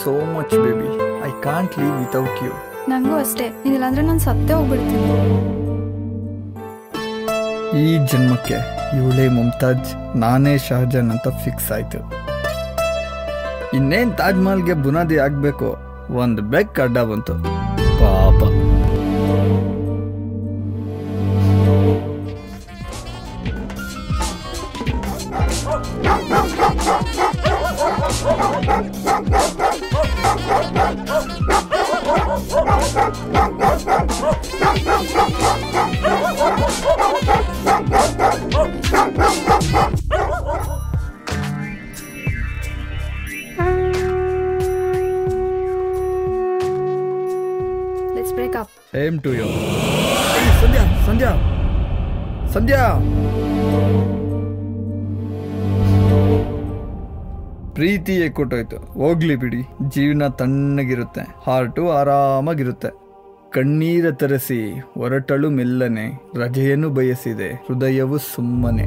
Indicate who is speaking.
Speaker 1: So much baby. I can't leave without you.
Speaker 2: ನಂಗೂ ಅಷ್ಟೇ, ಇಲ್ಲಾಂದ್ರೆ ನಾನು ಸತ್ತೇ ಹೋಗ್ಬಿಡ್ತೀನಿ.
Speaker 1: ಈ ಜನ್ಮಕ್ಕೆ ಇವಳೇ ಮುಮ್ತಾಜ್, ನಾನೇ ಶಹಜಾನ್ ಅಂತ ಫಿಕ್ಸ್ ಆಯ್ತು. ಇನ್ನೇನ್ ತಾಜ್ ಮಹಲ್ಗೆ ಬುನಾದಿ ಆಗ್ಬೇಕು, ಒಂದು ಬೆಕ್ ಅಡ್ಡ ಬಂತು ಪಾಪ.
Speaker 2: Let's break up.
Speaker 1: Same to you. Hey, ಸಂಧ್ಯಾ. ಪ್ರೀತಿಯೇ ಕೊಟ್ಟೋಯ್ತು, ಹೋಗ್ಲಿ ಬಿಡಿ. ಜೀವನ ತಣ್ಣಗಿರುತ್ತೆ, ಹಾರ್ಟು ಆರಾಮಾಗಿರುತ್ತೆ. ಕಣ್ಣೀರ ತರಿಸಿ ಹೊರಟಳು ಮೆಲ್ಲನೆ, ರಜೆಯನ್ನು ಬಯಸಿದೆ ಹೃದಯವು ಸುಮ್ಮನೆ.